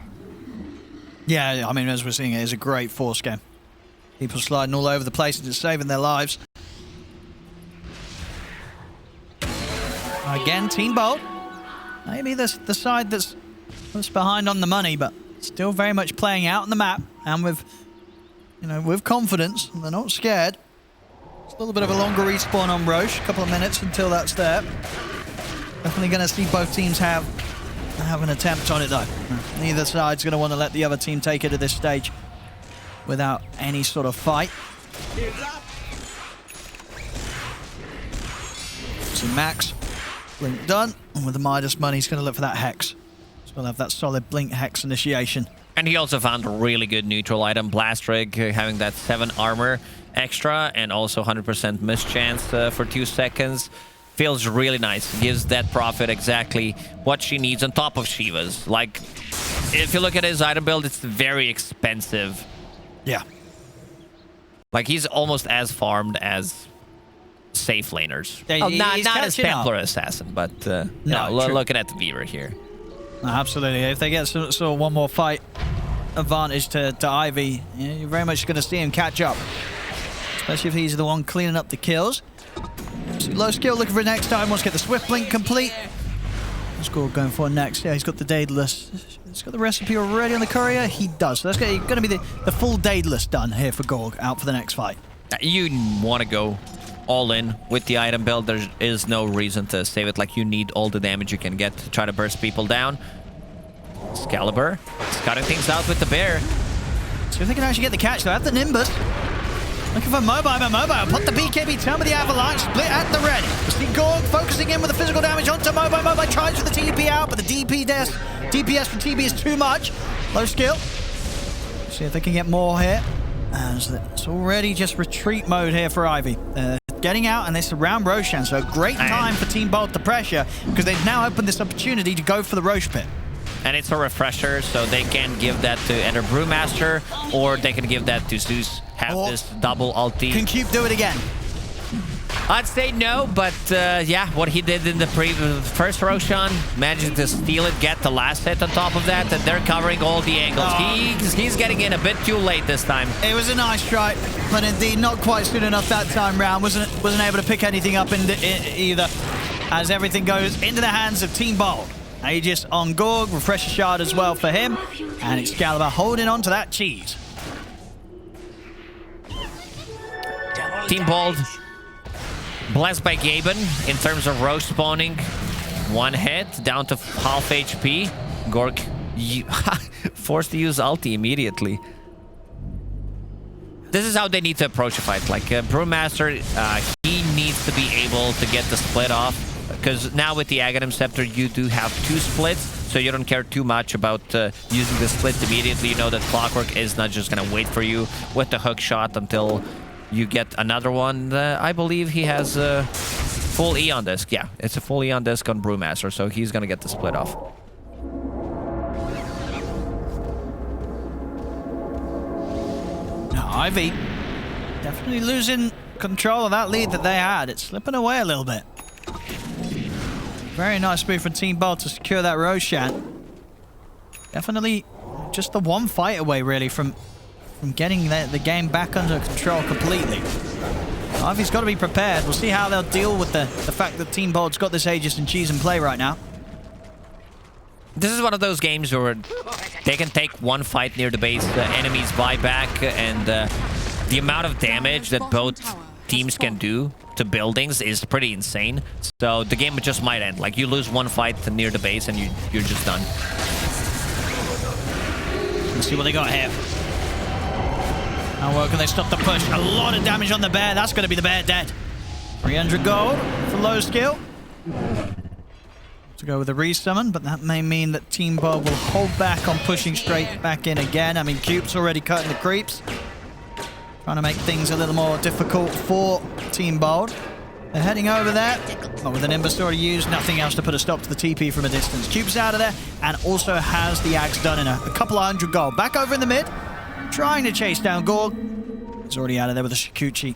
Yeah, I mean, as we're seeing, it is a great force game. People sliding all over the place and just saving their lives. Again, Team Bolt. Maybe the side that's behind on the money, but still very much playing out on the map and with, you know, with confidence. They're not scared. It's a little bit of a longer respawn on Roche. A couple of minutes until that's there. Definitely going to see both teams have an attempt on it, though. Neither side's going to want to let the other team take it at this stage without any sort of fight. See Max, blink done, and with the Midas money, he's going to look for that Hex. So we'll have that solid blink Hex initiation. And he also found a really good neutral item, Blast Rig, having that 7 armor extra and also 100% miss chance for 2 seconds. Feels really nice. Gives that Prophet exactly what she needs on top of Shiva's. Like, if you look at his item build, it's very expensive. Yeah. Like, he's almost as farmed as safe laners. Yeah, well, not as Templar Assassin, but looking at the Weaver here. Absolutely. If they get sort of one more fight advantage to Ivy, you're very much going to see him catch up. Especially if he's the one cleaning up the kills. Low skill looking for next time. Wants to get the Swift Blink complete. What's Gorg going for next? Yeah, he's got the Daedalus. He's got the recipe already on the courier. He does. So that's going to be the full Daedalus done here for Gorg out for the next fight. You want to go all in with the item build. There is no reason to save it. Like, you need all the damage you can get to try to burst people down. Excalibur is cutting things out with the bear. See if they can actually get the catch though. At the Nimbus. Looking for Mobile, but Mobile. Put the BKB, turn with the Avalanche, split at the ready. We see Gorg focusing in with the physical damage onto Mobile. Mobile tries for the TP out, but the DPS for TP is too much. Low skill. See if they can get more here. As it's already just retreat mode here for Ivy. Getting out, and they surround Roshan, so a great time for Team Bolt to pressure, because they've now opened this opportunity to go for the Roche pit. And it's a refresher, so they can give that to either Brewmaster, or they can give that to Zeus. Have this double ulti. Can Cube do it again? I'd say no, but yeah, what he did in the first Roshan, managing to steal it, get the last hit on top of that, and they're covering all the angles. He's getting in a bit too late this time. It was a nice try, but indeed not quite soon enough that time round. Wasn't able to pick anything up either, as everything goes into the hands of Team Bold. Aegis on Gorg, refresher shard as well for him, and Excalibur holding on to that cheese. Team Bold blessed by Gaben in terms of Roche spawning. 1 hit, down to half HP. Gorg forced to use ulti immediately. This is how they need to approach a fight. Like, Brewmaster, he needs to be able to get the split off. Because now with the Aghanim Scepter, you do have 2 splits, so you don't care too much about using the split immediately. You know that Clockwork is not just going to wait for you with the hook shot until you get another one. I believe he has a full Eon disc. Yeah, it's a full Eon disc on Brewmaster, so he's going to get the split off. Now, Ivy definitely losing control of that lead that they had. It's slipping away a little bit. Very nice move from Team Bolt to secure that Roshan. Definitely just the one fight away, really, from getting the game back under control completely. Ivy's got to be prepared. We'll see how they'll deal with the fact that Team Bolt's got this Aegis and Cheese in play right now. This is one of those games where they can take one fight near the base, the enemies buy back, and the amount of damage that both teams can do to buildings is pretty insane. So the game just might end. Like, you lose one fight near the base and you're just done. Let's see what they got here. How well can they stop the push? A lot of damage on the bear. That's going to be the bear dead. 300 gold for low skill. To go with a resummon, but that may mean that Team Bold will hold back on pushing straight back in again. I mean, Cube's already cutting the creeps. Trying to make things a little more difficult for Team Bold. They're heading over there, but with an Nimbus already used, nothing else to put a stop to the TP from a distance. Cube's out of there, and also has the axe done in a couple of 100 gold. Back over in the mid. trying to chase down Gorg. He's already out of there with a Shikuchi.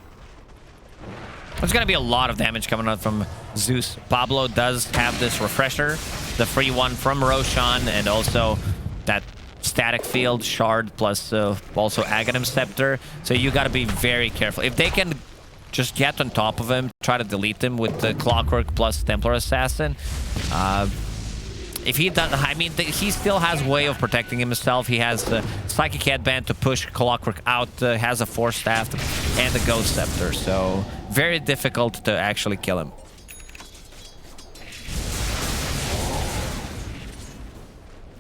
There's going to be a lot of damage coming out from Zeus. Pablo does have this refresher, the free one from Roshan, and also that static field shard plus also Aghanim Scepter. So you got to be very careful. If they can just get on top of him, try to delete him with the Clockwork plus Templar Assassin. If he doesn't, I mean, he still has a way of protecting himself. He has the Psychic Headband to push Clockwork out, has a Force Staff and the Ghost Scepter. So very difficult to actually kill him.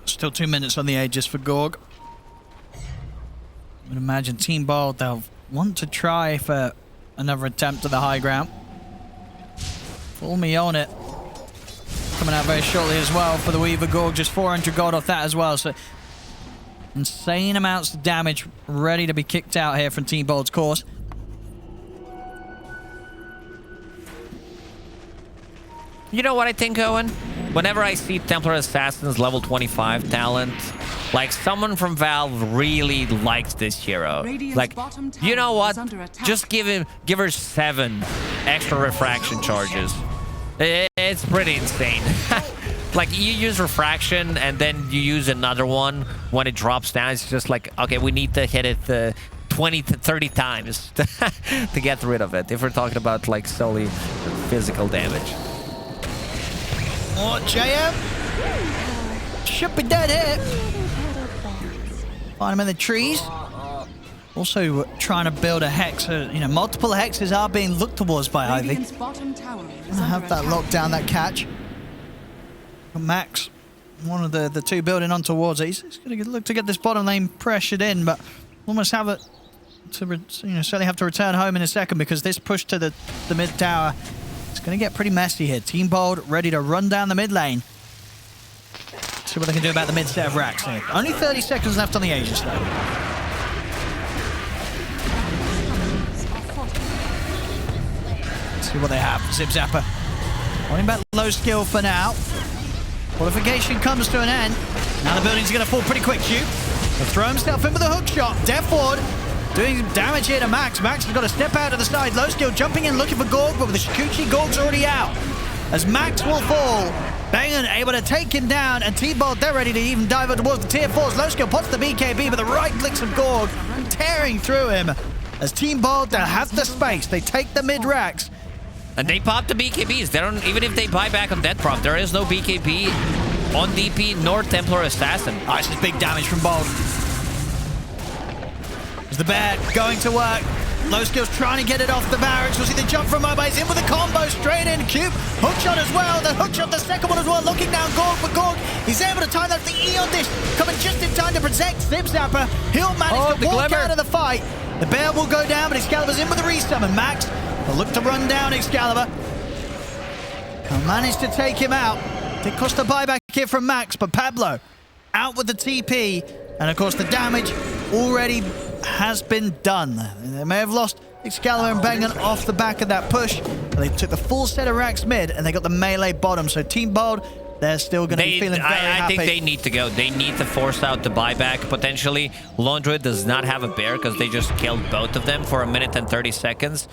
Still 2 minutes on the Aegis for Gorg. I would imagine Team Bold, they'll want to try for another attempt at the high ground. Fool me on it. Coming out very shortly as well for the Weaver Gorg. Just 400 gold off that as well. So insane amounts of damage ready to be kicked out here from Team Bold's course. You know what I think, Owen? Whenever I see Templar Assassin's level 25 talent, like someone from Valve really likes this hero. Radiant's Like, bottom tower you know what? is under attack. Just give her 7 extra refraction charges. It's pretty insane. Like, you use refraction and then you use another one when it drops down. It's just like, okay, we need to hit it 20 to 30 times to get rid of it. If we're talking about like solely physical damage. Oh, JM should be dead here. Find him in the trees. Also trying to build a hex. You know, multiple hexes are being looked towards by Ivy. Radiant's bottom tower is I under have that attack. locked down, that catch. Max, one of the two building on towards it. He's going to look to get this bottom lane pressured in, but almost have it to, certainly have to return home in a second because this push to the mid tower is going to get pretty messy here. Team Bold ready to run down the mid lane. See what they can do about the mid set of racks here. Only 30 seconds left on the Aegis though. See what they have. Zip Zapper. Running back low skill for now. Qualification comes to an end. Now the building's going to fall pretty quick, Cube. He'll throw himself in with a hook shot. Death forward. Doing some damage here to Max. Max has got to step out to the side. Low skill jumping in looking for Gorg, but with the Shikuchi, Gorg's already out. As Max will fall. Bangan able to take him down, and T-Bolt, they're ready to even dive towards the tier 4s. Low skill pots the BKB, but the right clicks of Gorg tearing through him. As Team Bolt, they have the space. They take the mid racks. And they pop the BKBs. They don't, even if they buy back on Death Prop, there is no BKB on DP nor Templar Assassin. Oh, this is big damage from Bold. As the bear going to work. Low skills trying to get it off the barracks. We'll see the jump from Mobile. He's in with a combo straight in. Cube. Hookshot as well. The hookshot, the second one as well. Looking down Gorg for Gorg. He's able to time that. The Eon dish coming just in time to protect Zip Zapper. He'll manage to walk out of the fight. The bear will go down, but Excalibur's in with the resummon. Max will look to run down Excalibur. He'll manage to take him out. Did cost a buyback here from Max, but Pablo out with the TP. And of course the damage already has been done. They may have lost Excalibur and Bangan off the back of that push. But they took the full set of racks mid and they got the melee bottom. So Team Bold, they're still going to be feeling very happy. I think they need to go. They need to force out the buyback. Potentially, Laundry does not have a bear because they just killed both of them for 1 minute and 30 seconds.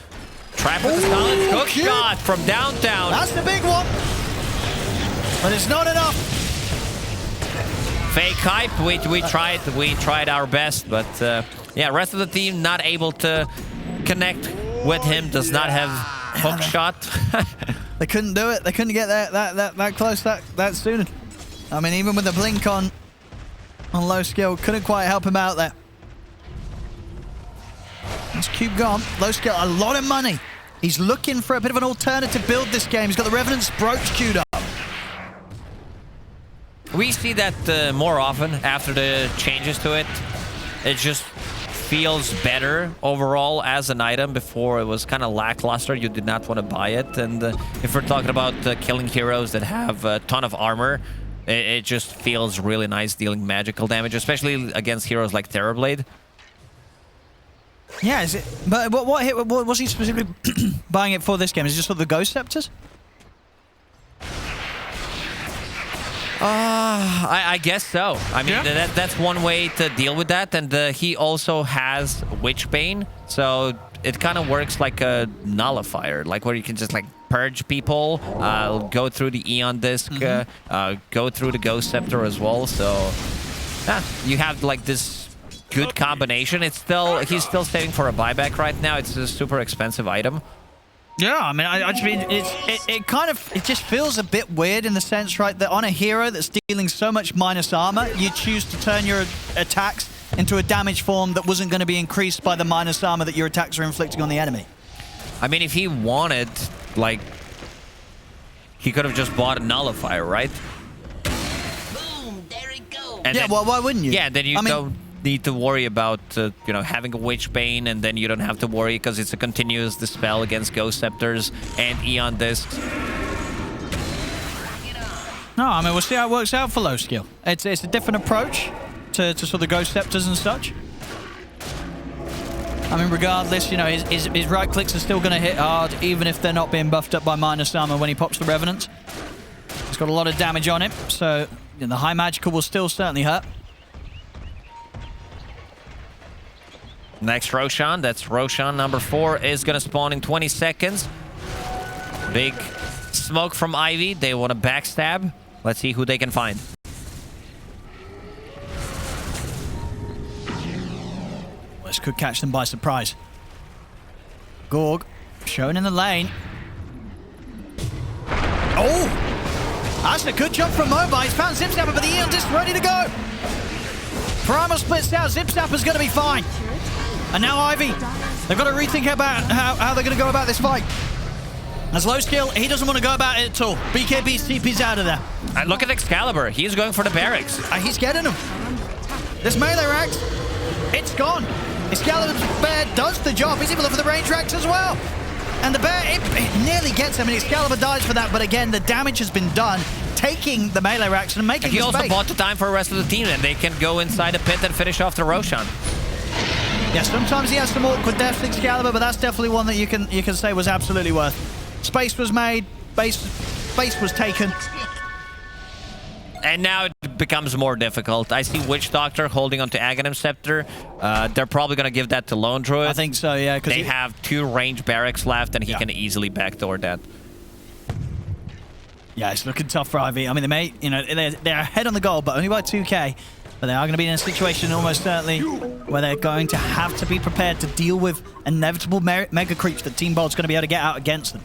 Trap with the solid hook shot from downtown. That's the big one. But it's not enough. Fake hype. We tried our best, but yeah, rest of the team not able to connect with him. Does not have hook shot. They couldn't do it. They couldn't get that close that soon. I mean, even with the blink on low skill, couldn't quite help him out there. It's Cube gone. Low skill, a lot of money. He's looking for a bit of an alternative build this game. He's got the Revenant's Brooch queued up. We see that more often after the changes to it. It just feels better overall as an item. Before it was kind of lackluster. You did not want to buy it. And if we're talking about killing heroes that have a ton of armor, it just feels really nice dealing magical damage, especially against heroes like Terrorblade. Yeah, is it? But what was he specifically buying it for this game? Is it just for the Ghost Scepters? I guess so. I mean, Yeah. that's one way to deal with that. And he also has Witchbane, so it kind of works like a nullifier, like where you can just like purge people, go through the Eon Disc, go through the Ghost Scepter as well. So you have like this good combination. He's still saving for a buyback right now. It's a super expensive item. Yeah, I mean, I just mean, it just feels a bit weird in the sense, right, that on a hero that's dealing so much minus armor, you choose to turn your attacks into a damage form that wasn't going to be increased by the minus armor that your attacks are inflicting on the enemy. I mean, if he wanted, like, he could have just bought a nullifier, right? Boom, there it goes. And Yeah, then, well, why wouldn't you? yeah, then you don't need to worry about having a Witchbane, and then you don't have to worry because it's a continuous dispel against Ghost Scepters and Eon Discs. No, I mean, we'll see how it works out for low skill. It's a different approach to sort of Ghost Scepters and such. I mean, regardless, you know, his right clicks are still going to hit hard, even if they're not being buffed up by minus armor when he pops the Revenant. He's got a lot of damage on him, so the high magical will still certainly hurt. Next Roshan, that's Roshan number 4, is going to spawn in 20 seconds. Big smoke from Ivy. They want to backstab. Let's see who they can find. This could catch them by surprise. Gorg, shown in the lane. Oh! That's a good jump from Mobile. He's found Zipzapper, but the Eon Disc ready to go. Primal splits out. Zipzapper's going to be fine. And now Ivy. They've got to rethink about how they're going to go about this fight. As low skill, he doesn't want to go about it at all. BKB's TP's out of there. And look at Excalibur. He's going for the barracks. He's getting him. This melee rack, it's gone. Excalibur's bear does the job. He's able to look for the range racks as well. And the bear, it nearly gets him, and Excalibur dies for that. But again, the damage has been done, taking the melee racks and making He the also space. bought the time for the rest of the team, and they can go inside the pit and finish off the Roshan. Yeah, sometimes he has some awkward deaths, Excalibur, but that's definitely one that you can say was absolutely worth. Space was made, base was taken. And now it becomes more difficult. I see Witch Doctor holding onto Aghanim Scepter. They're probably going to give that to Lone Druid. I think so, yeah. They have 2 range barracks left, and he Yeah. can easily backdoor that. Yeah, it's looking tough for Ivy. I mean, they're ahead on the goal, but only by 2k. But they are going to be in a situation almost certainly where they're going to have to be prepared to deal with inevitable mega creeps that Team Bold's going to be able to get out against them.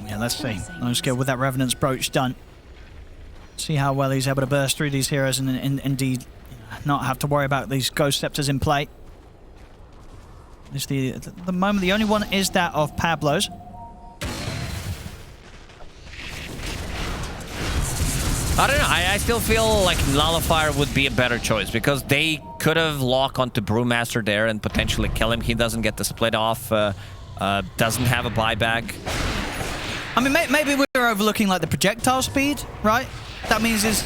Yeah, let's see. No skill with that Revenant's Brooch done. See how well he's able to burst through these heroes and indeed not have to worry about these Ghost Scepters in play. At the moment, the only one is that of Pablo's. I don't know. I still feel like Nullifier would be a better choice because they could have locked onto Brewmaster there and potentially kill him. He doesn't get the split off, doesn't have a buyback. I mean, maybe we're overlooking like the projectile speed, right? That means his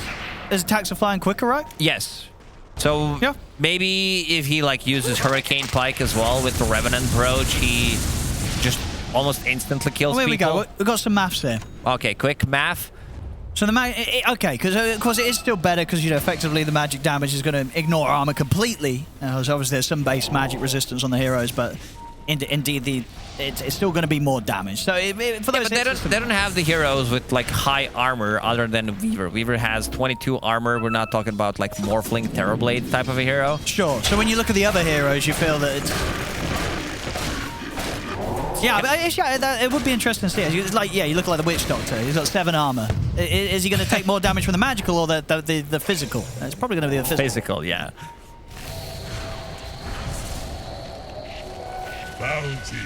attacks are flying quicker, right? Yes. So Yeah. maybe if he like uses Hurricane Pike as well with the Revenant Brooch, he just almost instantly kills Well, here we people. go. We've got some maths here. Okay, quick math. So okay, because of course it is still better because effectively the magic damage is going to ignore armor completely. So obviously there's some base magic resistance on the heroes, but indeed it's still going to be more damage. So for those, Yeah, but they don't have the heroes with like high armor other than Weaver. Weaver has 22 armor. We're not talking about like Morphling Terrorblade type of a hero. Sure. So when you look at the other heroes, you feel that it's. Yeah, but it would be interesting to see. It's like, yeah, you look like the Witch Doctor. He's got 7 armor. Is he going to take more damage from the magical or the physical? It's probably going to be the physical. Physical, yeah. Bounty.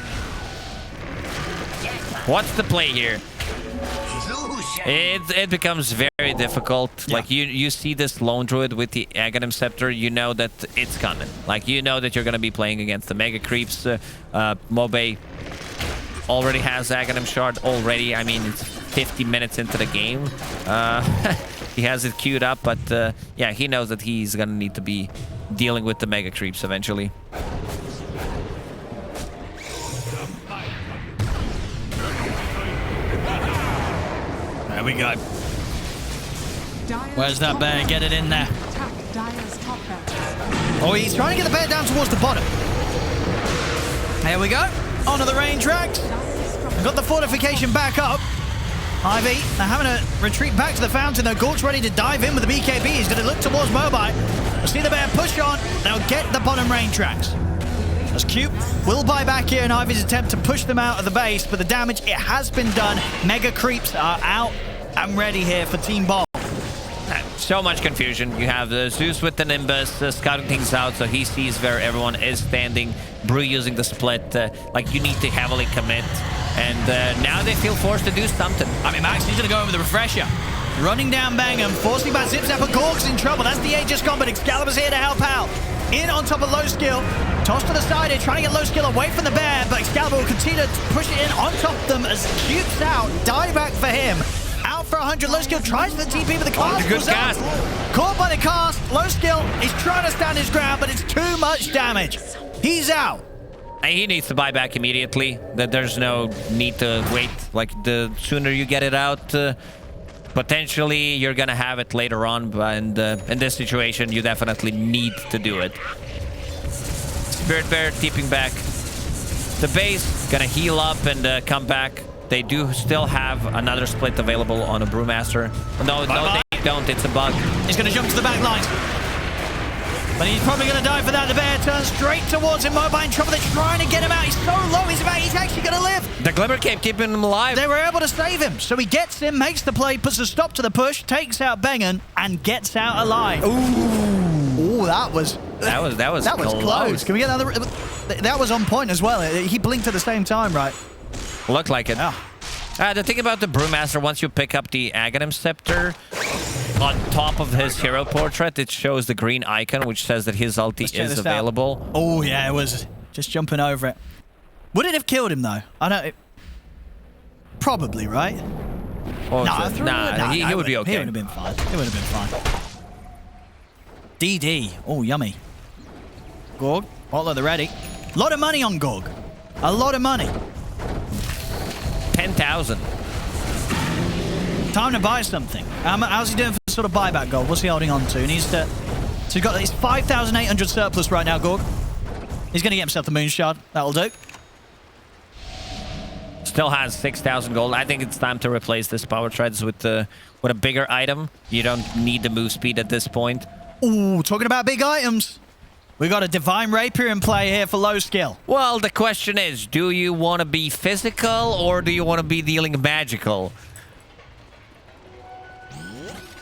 What's the play here? It becomes very difficult. Yeah. Like you see this Lone Druid with the Aghanim Scepter, you know that it's coming. Like you know that you're gonna be playing against the Mega Creeps. Mobe already has Aghanim Shard already. I mean, it's 50 minutes into the game. He has it queued up, but yeah, he knows that he's gonna need to be dealing with the Mega Creeps eventually. There we go. Dire's Where's that top bear? barracks Get it in there. Attack Dire's top barracks. Oh, he's trying to get the bear down towards the bottom. There we go. Onto the range racks. Got the fortification back up. Ivy, they're having to retreat back to the fountain, though. Gork's ready to dive in with the BKB. He's going to look towards Mobile. We'll see the bear push on. They'll get the bottom range tracks. As Cube will buy back here in Ivy's attempt to push them out of the base, but the damage, it has been done. Mega creeps are out and ready here for Team Ball. So much confusion. You have Zeus with the Nimbus scouting things out, so he sees where everyone is standing. Brew using the split. Like, you need to heavily commit. And now they feel forced to do something. I mean, Max, he's going to go in with a refresher. Running down Bangham, forcing back Zip Zap, but Gork's in trouble. That's the Aegis combat. Excalibur's here to help out. In on top of Low Skill. Tossed to the side here, trying to get Low Skill away from the bear, but Excalibur will continue to push it in on top of them as Cube's out. Die back for him. Out for 100. Low Skill tries for the TP, but the cast good was out. cast. Caught by the cast. Low Skill, he's trying to stand his ground, but it's too much damage. He's out. And he needs to buy back immediately. That there's no need to wait. Like, the sooner you get it out, potentially you're gonna have it later on. And in this situation, you definitely need to do it. Spirit Bear tipping back. The base gonna heal up and come back. They do still have another split available on a Brewmaster. No, they don't. It's a bug. He's going to jump to the back lines. But he's probably going to die for that. The bear turns straight towards him. Mobile in trouble. They're trying to get him out. He's so low. He's actually going to live. The Glimmer kept keeping him alive. They were able to save him. So he gets him, makes the play, puts a stop to the push, takes out Bengen, and gets out alive. Ooh, that was close. Can we get another? That was on point as well. He blinked at the same time, right? Looked like it. Yeah. The thing about the Brewmaster, once you pick up the Aghanim Scepter, on top of his hero portrait, it shows the green icon, which says that his ulti is available. Oh, yeah, it was just jumping over it. Would it have killed him, though? I don't... Probably, right? He would be okay. He would have been fine. He would have been fine. DD. Oh, yummy. Gorg. Bottle the ready. A lot of money on Gorg. A lot of money. 10,000. Time to buy something. How's he doing for sort of buyback goal? What's he holding on to? He needs to... So he's got his 5,800 surplus right now, Gorg. He's going to get himself the Moon Shard. That'll do. Still has 6,000 gold. I think it's time to replace this Power Treads with a bigger item. You don't need the move speed at this point. Ooh, talking about big items. We got a Divine Rapier in play here for Low Skill. Well, the question is, do you want to be physical or do you want to be dealing magical?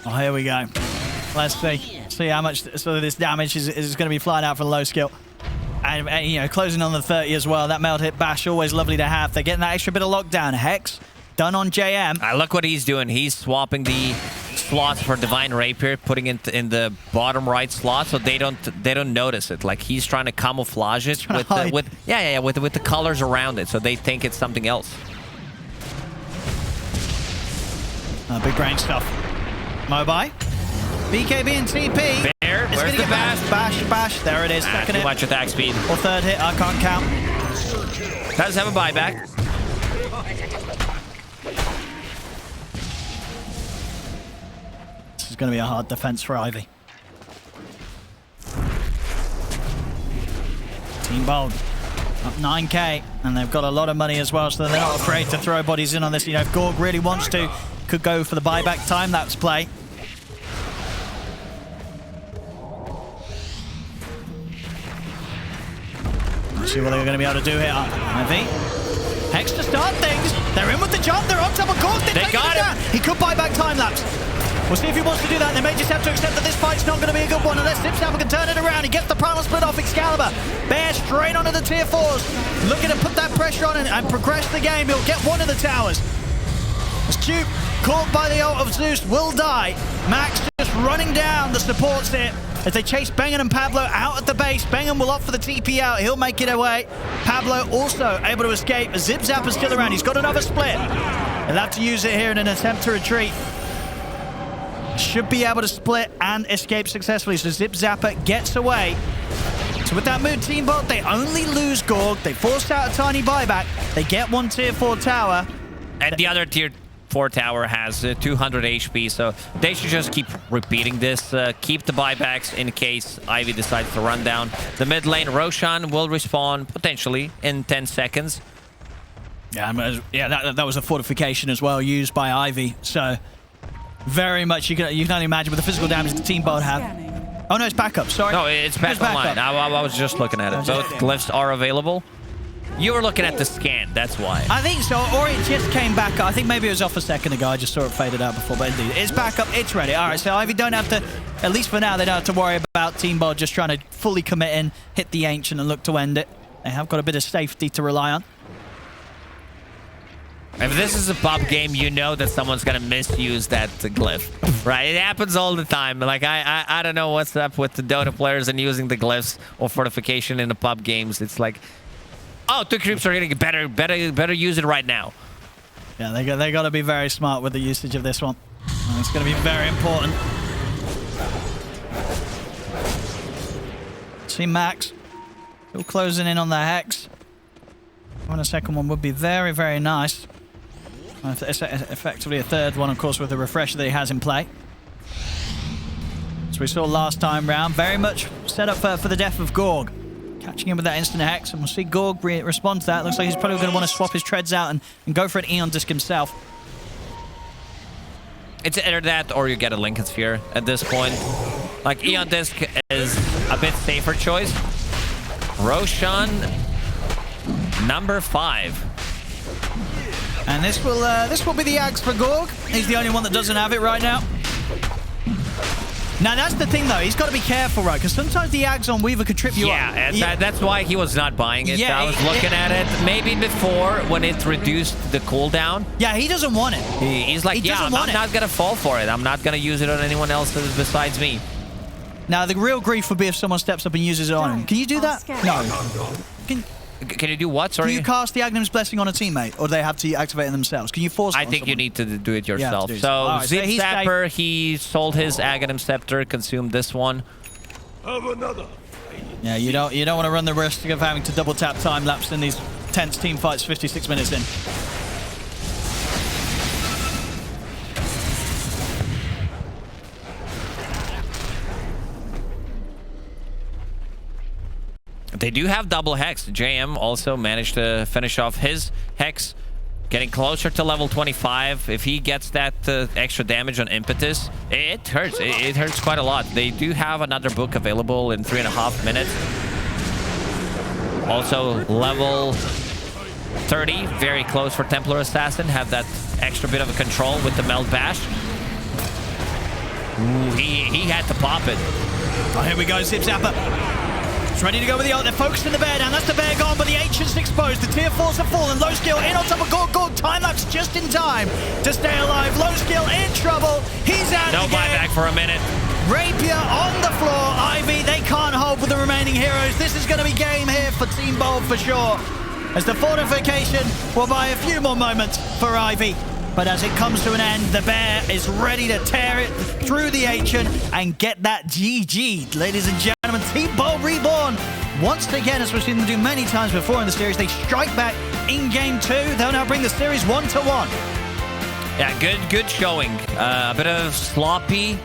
Oh, here we go. Let's see how much this damage is going to be flying out from Low Skill. And, you know, closing on the 30 as well. That meld hit bash, always lovely to have. They're getting that extra bit of lockdown. Hex, done on JM. Look what he's doing. He's swapping the slots for Divine Rapier, putting it in the bottom right slot so they don't notice it. Like, he's trying to camouflage it with the colors around it, so they think it's something else. Big brain stuff. Mobai. BKB and TP. Bear, where's the bash? Bash. There it is. Second too hit. much attack speed. Or third hit. I can't count. Does have a buyback. This is going to be a hard defense for Ivy. Team Bold up 9k, and they've got a lot of money as well, so they're not afraid to throw bodies in on this. You know, if Gorg really wants to, could go for the buyback time. That's play. Let's see what they're going to be able to do here. Ivy. Hex to start things. They're in with the jump. They're on top of Gorg. They got him. He could buy back time lapse. We'll see if he wants to do that. They may just have to accept that this fight's not going to be a good one unless Zipzapper can turn it around. He gets the primal split off Excalibur. Bear straight onto the tier 4s. Looking to put that pressure on and progress the game. He'll get one of the towers. As Cube, caught by the ult of Zeus, will die. Max just running down the supports here as they chase Bengen and Pablo out at the base. Bengen will opt for the TP out. He'll make it away. Pablo also able to escape. Zipzapper's still around. He's got another split. He'll have to use it here in an attempt to retreat. Should be able to split and escape successfully. So Zipzapper gets away. So with that move, Team Bot, they only lose Gorg. They forced out a tiny buyback. They get one tier 4 tower. And the other tier 4 tower has 200 HP, so they should just keep repeating this. Keep the buybacks in case Ivy decides to run down the mid lane. Roshan will respawn potentially in 10 seconds. Yeah, that was a fortification as well used by Ivy. So very much you can only imagine with the physical damage the team both have. Oh no, it's backup. Sorry. No, it's back online. I was just looking at it. Both glyphs are available. You were looking at the scan, that's why. I think so, or it just came back up. I think maybe it was off a second ago. I just saw it faded out before, but indeed, it's back up. It's ready. All right, so Ivy don't have to, at least for now, they don't have to worry about Team Bold just trying to fully commit in, hit the Ancient and look to end it. They have got a bit of safety to rely on. If this is a pub game, you know that someone's gonna misuse that glyph, right? It happens all the time. Like I don't know what's up with the Dota players and using the glyphs or fortification in the pub games. It's like, oh, 2 creeps are getting better use it right now. Yeah, they got to be very smart with the usage of this one. It's going to be very important. See Max still closing in on the Hex. A second one would be very, very nice. It's effectively a third one, of course, with the refresher that he has in play. As we saw last time round, very much set up for the death of Gorg. Catching him with that instant Hex, and we'll see Gorg respond to that. Looks like he's probably going to want to swap his treads out and go for an Eon Disc himself. It's either that or you get a Lincoln Sphere at this point. Like, Eon Disc is a bit safer choice. Roshan, number 5. And this will be the axe for Gorg. He's the only one that doesn't have it right now. Now, that's the thing, though. He's got to be careful, right? Because sometimes the Ags on Weaver could trip you up. Yeah, that's why he was not buying it. Yeah, I was looking at it maybe before when it reduced the cooldown. Yeah, he doesn't want it. He's like, I'm not going to fall for it. I'm not going to use it on anyone else besides me. Now, the real grief would be if someone steps up and uses it on him. Can you do that? No. Can you do what? Sorry? Can you cast the Aghanim's Blessing on a teammate, or do they have to activate it themselves? Can you force it on think someone? you need to do it yourself. So, right, Zip Zapper, he sold his Aghanim Scepter, consumed this one. Have another. Yeah, you don't want to run the risk of having to double tap time lapse in these tense team fights 56 minutes in. They do have double Hex. JM also managed to finish off his Hex, getting closer to level 25. If he gets that extra damage on Impetus, it hurts. It hurts quite a lot. They do have another book available in 3.5 minutes. Also, level 30, very close for Templar Assassin. Have that extra bit of a control with the Meld Bash. Ooh, he had to pop it. Oh, here we go, Zip Zapper. Ready to go with the ult. They're focused in the bear down. That's the bear gone, but the Ancient's exposed. The tier 4s have fallen. Low skill in on top of Gorg. Gorg time-lapse just in time to stay alive. Low skill in trouble. He's out No of the game. buyback for a minute. Rapier on the floor. Ivy, they can't hold with the remaining heroes. This is going to be game here for Team Bold for sure. As the fortification will buy a few more moments for Ivy. But as it comes to an end, the bear is ready to tear it through the Ancient and get that GG. Ladies and gentlemen, Team Bold Reborn. Once again, as we've seen them do many times before in the series, they strike back in Game 2. They'll now bring the series 1-1. Yeah, good showing. A bit of sloppy